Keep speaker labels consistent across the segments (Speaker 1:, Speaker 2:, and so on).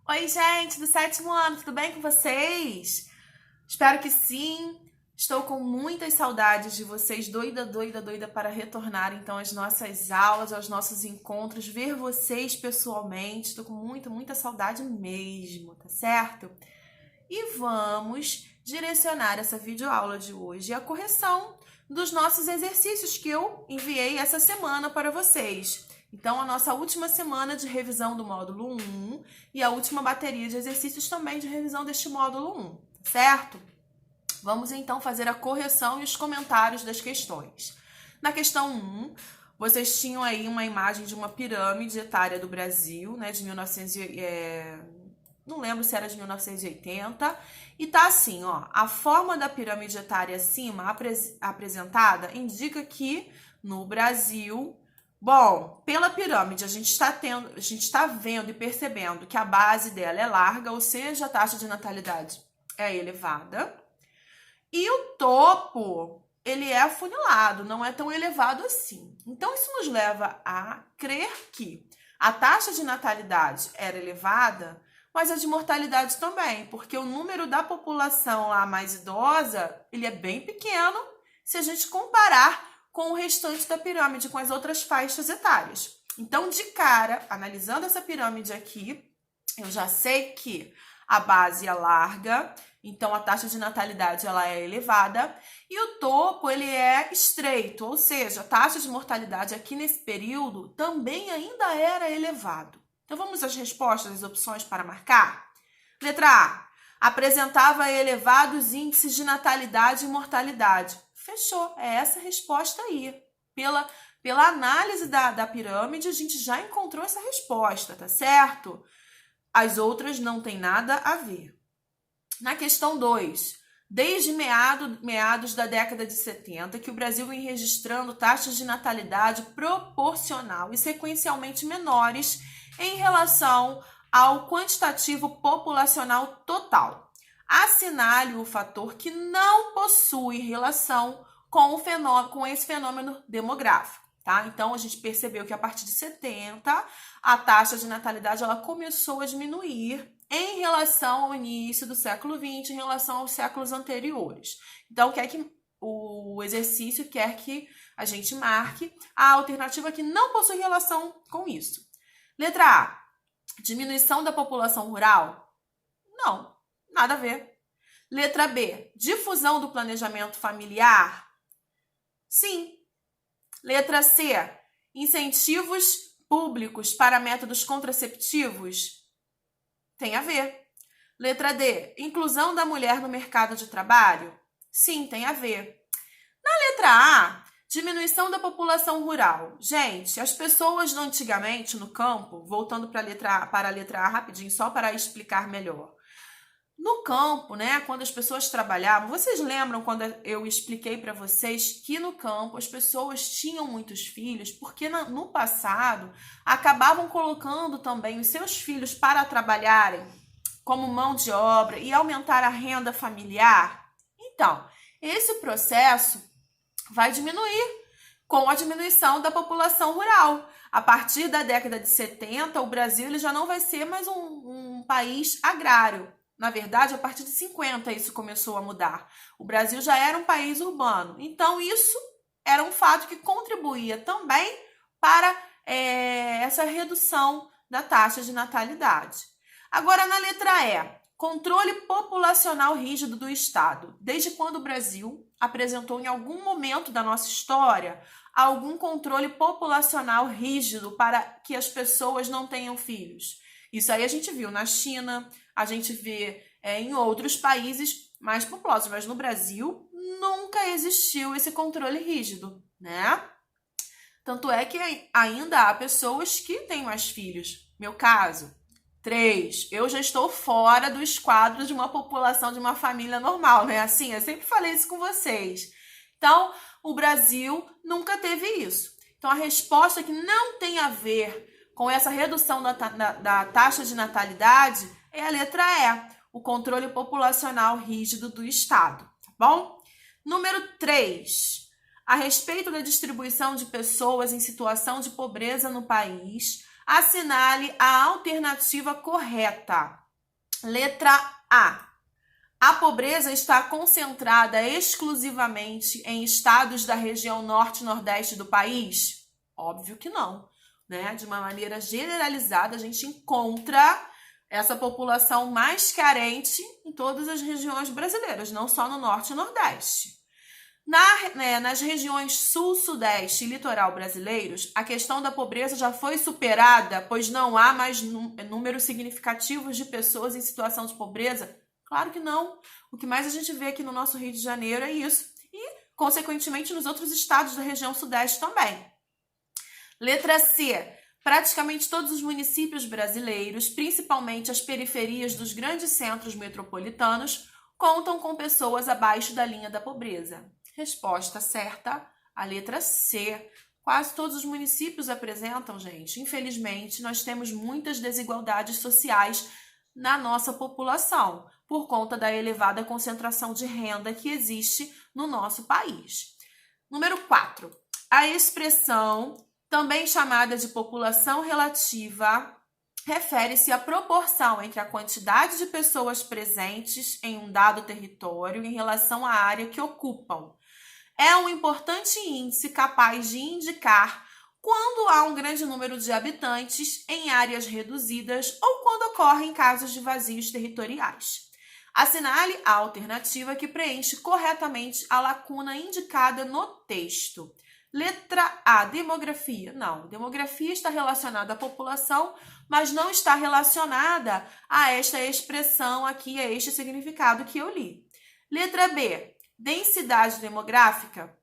Speaker 1: Oi, gente do sétimo ano, tudo bem com vocês? Espero que sim. Estou com muitas saudades de vocês, doida para retornar então às nossas aulas, aos nossos encontros, ver vocês pessoalmente. Estou com muita saudade mesmo, tá certo? E vamos direcionar essa videoaula de hoje à correção dos nossos exercícios que eu enviei essa semana para vocês. Então, a nossa última semana de revisão do módulo 1 e a última bateria de exercícios também de revisão deste módulo 1, certo? Vamos então fazer a correção e os comentários das questões. Na questão 1, vocês tinham aí uma imagem de uma pirâmide etária do Brasil, né, de 1900, não lembro se era de 1980, e tá assim, ó, a forma da pirâmide etária acima apresentada indica que no Brasil, bom, pela pirâmide a gente está vendo e percebendo que a base dela é larga, ou seja, a taxa de natalidade é elevada, e o topo, ele é afunilado, não é tão elevado assim. Então, isso nos leva a crer que a taxa de natalidade era elevada, mas a de mortalidade também, porque o número da população lá mais idosa, ele é bem pequeno se a gente comparar com o restante da pirâmide, com as outras faixas etárias. Então, de cara, analisando essa pirâmide aqui, eu já sei que a base é larga, então a taxa de natalidade ela é elevada, e o topo ele é estreito, ou seja, a taxa de mortalidade aqui nesse período também ainda era elevado. Então vamos às respostas, as opções para marcar? Letra A, apresentava elevados índices de natalidade e mortalidade. Fechou, é essa a resposta aí. Pela análise da pirâmide, a gente já encontrou essa resposta, tá certo? As outras não têm nada a ver. Na questão 2, desde meados da década de 70, que o Brasil vem registrando taxas de natalidade proporcional e sequencialmente menores em relação ao quantitativo populacional total. Assinale o fator que não possui relação com esse fenômeno demográfico. Tá? Então, a gente percebeu que a partir de 70, a taxa de natalidade ela começou a diminuir em relação ao início do século XX, em relação aos séculos anteriores. Então, o exercício quer que a gente marque a alternativa que não possui relação com isso. Letra A, diminuição da população rural? Não, nada a ver. Letra B, difusão do planejamento familiar? Sim. Letra C, incentivos públicos para métodos contraceptivos? Tem a ver. Letra D, inclusão da mulher no mercado de trabalho? Sim, tem a ver. Na letra A, diminuição da população rural. Gente, as pessoas antigamente no campo, voltando para a letra A rapidinho, só para explicar melhor. No campo, né, quando as pessoas trabalhavam, vocês lembram quando eu expliquei para vocês que no campo as pessoas tinham muitos filhos, porque no passado acabavam colocando também os seus filhos para trabalharem como mão de obra e aumentar a renda familiar? Então, esse processo vai diminuir com a diminuição da população rural. A partir da década de 70, o Brasil ele já não vai ser mais um país agrário. Na verdade, a partir de 50 isso começou a mudar. O Brasil já era um país urbano. Então, isso era um fato que contribuía também para essa redução da taxa de natalidade. Agora, na letra E, controle populacional rígido do Estado. Desde quando o Brasil apresentou em algum momento da nossa história algum controle populacional rígido para que as pessoas não tenham filhos? Isso aí a gente viu na China, a gente vê em outros países mais populosos, mas no Brasil nunca existiu esse controle rígido, né? Tanto é que ainda há pessoas que têm mais filhos. Meu caso, 3. Eu já estou fora do esquadro de uma população, de uma família normal, né? Assim, eu sempre falei isso com vocês. Então, o Brasil nunca teve isso. Então, a resposta que não tem a ver com essa redução da taxa de natalidade é a letra E, o controle populacional rígido do Estado, tá bom? Número 3, a respeito da distribuição de pessoas em situação de pobreza no país, Assinale a alternativa correta. Letra A. A pobreza está concentrada exclusivamente em estados da região norte e nordeste do país? Óbvio que não, né? De uma maneira generalizada, a gente encontra essa população mais carente em todas as regiões brasileiras, não só no norte e nordeste. Nas regiões sul, sudeste e litoral brasileiros, a questão da pobreza já foi superada, pois não há mais números significativos de pessoas em situação de pobreza? Claro que não. O que mais a gente vê aqui no nosso Rio de Janeiro é isso. E, consequentemente, nos outros estados da região sudeste também. Letra C. Praticamente todos os municípios brasileiros, principalmente as periferias dos grandes centros metropolitanos, contam com pessoas abaixo da linha da pobreza. Resposta certa, a letra C. Quase todos os municípios apresentam, gente. Infelizmente, nós temos muitas desigualdades sociais na nossa população, por conta da elevada concentração de renda que existe no nosso país. Número 4. A expressão, também chamada de população relativa, refere-se à proporção entre a quantidade de pessoas presentes em um dado território em relação à área que ocupam. É um importante índice capaz de indicar quando há um grande número de habitantes em áreas reduzidas ou quando ocorrem casos de vazios territoriais. Assinale a alternativa que preenche corretamente a lacuna indicada no texto. Letra A, demografia. Não, demografia está relacionada à população, mas não está relacionada a esta expressão aqui, a este significado que eu li. Letra B, densidade demográfica.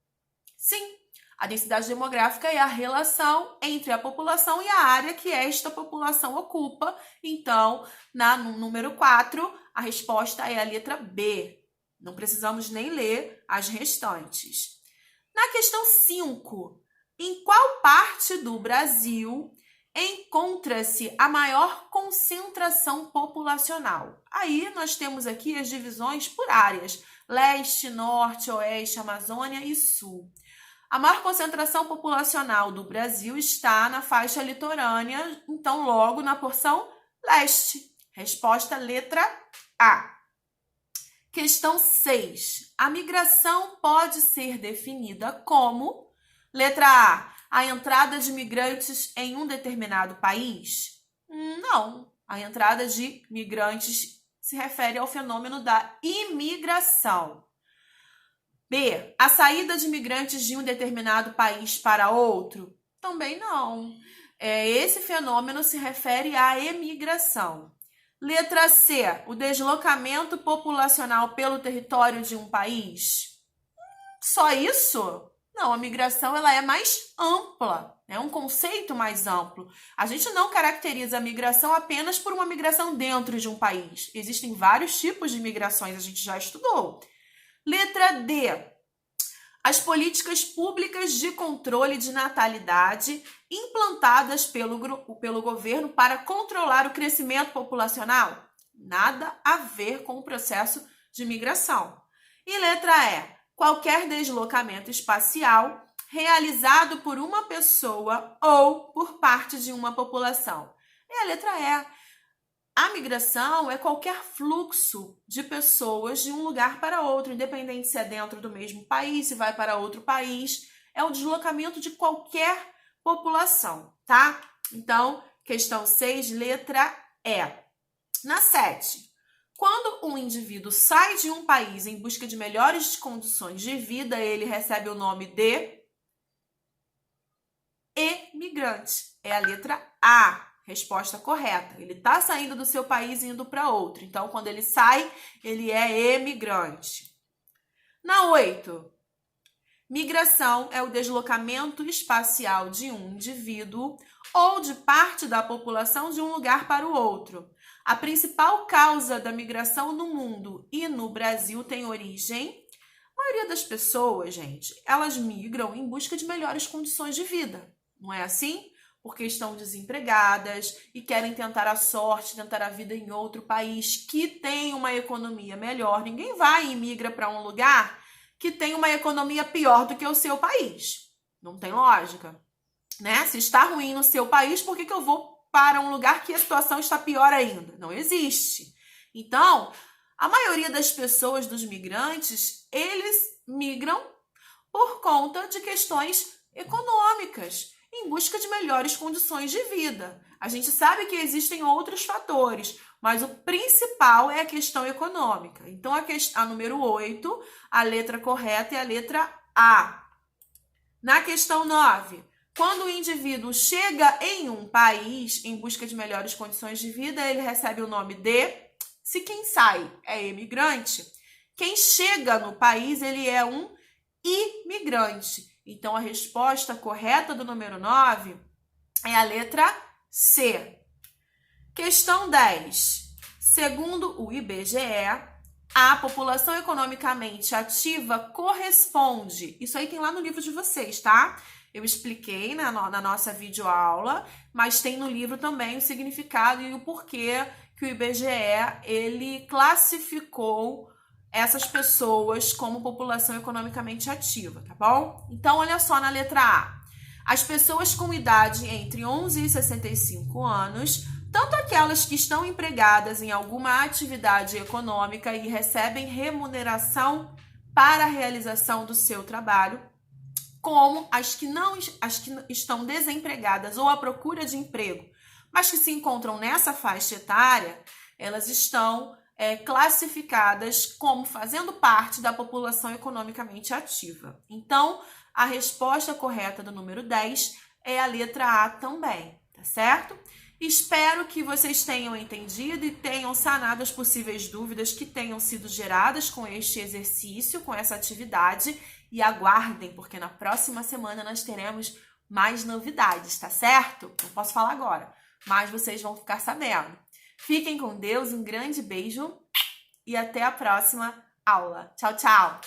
Speaker 1: Sim, a densidade demográfica é a relação entre a população e a área que esta população ocupa. Então, no número 4, a resposta é a letra B. Não precisamos nem ler as restantes. Na questão 5, em qual parte do Brasil encontra-se a maior concentração populacional? Aí nós temos aqui as divisões por áreas: leste, norte, oeste, Amazônia e sul. A maior concentração populacional do Brasil está na faixa litorânea, então logo na porção leste. Resposta letra A. Questão 6. A migração pode ser definida como: letra A entrada de migrantes em um determinado país? Não. A entrada de migrantes se refere ao fenômeno da imigração. B, a saída de imigrantes de um determinado país para outro? Também não. Esse fenômeno se refere à emigração. Letra C, o deslocamento populacional pelo território de um país? Só isso? Não, a migração ela é mais ampla, é um conceito mais amplo. A gente não caracteriza a migração apenas por uma migração dentro de um país. Existem vários tipos de migrações, a gente já estudou. Letra D. As políticas públicas de controle de natalidade implantadas pelo governo para controlar o crescimento populacional? Nada a ver com o processo de migração. E letra E. Qualquer deslocamento espacial realizado por uma pessoa ou por parte de uma população. E a letra E. A migração é qualquer fluxo de pessoas de um lugar para outro, independente se é dentro do mesmo país, se vai para outro país. É o deslocamento de qualquer população, tá? Então, questão 6, letra E. Na 7, quando um indivíduo sai de um país em busca de melhores condições de vida, ele recebe o nome de emigrante. É a letra A. Resposta correta. Ele está saindo do seu país e indo para outro. Então, quando ele sai, ele é emigrante. Na 8, migração é o deslocamento espacial de um indivíduo ou de parte da população de um lugar para o outro. A principal causa da migração no mundo e no Brasil tem origem. A maioria das pessoas, gente, elas migram em busca de melhores condições de vida. Não é assim? Porque estão desempregadas e querem tentar a sorte, tentar a vida em outro país que tem uma economia melhor. Ninguém vai e migra para um lugar que tem uma economia pior do que o seu país. Não tem lógica, né? Se está ruim no seu país, por que eu vou para um lugar que a situação está pior ainda. Não existe. Então, a maioria das pessoas, dos migrantes, eles migram por conta de questões econômicas, em busca de melhores condições de vida. A gente sabe que existem outros fatores, mas o principal é a questão econômica. Então, a número 8, a letra correta é a letra A. Na questão 9, quando o indivíduo chega em um país em busca de melhores condições de vida, ele recebe o nome de... Se quem sai é imigrante, quem chega no país, ele é um imigrante. Então, a resposta correta do número 9 é a letra C. Questão 10. Segundo o IBGE, a população economicamente ativa corresponde... Isso aí tem lá no livro de vocês, tá? Eu expliquei na nossa videoaula, mas tem no livro também o significado e o porquê que o IBGE, ele classificou essas pessoas como população economicamente ativa, tá bom? Então, olha só na letra A. As pessoas com idade entre 11 e 65 anos, tanto aquelas que estão empregadas em alguma atividade econômica e recebem remuneração para a realização do seu trabalho, como as que estão desempregadas ou à procura de emprego, mas que se encontram nessa faixa etária, elas estão classificadas como fazendo parte da população economicamente ativa. Então, a resposta correta do número 10 é a letra A também, tá certo? Espero que vocês tenham entendido e tenham sanado as possíveis dúvidas que tenham sido geradas com este exercício, com essa atividade, e aguardem, porque na próxima semana nós teremos mais novidades, tá certo? Não posso falar agora, mas vocês vão ficar sabendo. Fiquem com Deus, um grande beijo e até a próxima aula. Tchau, tchau!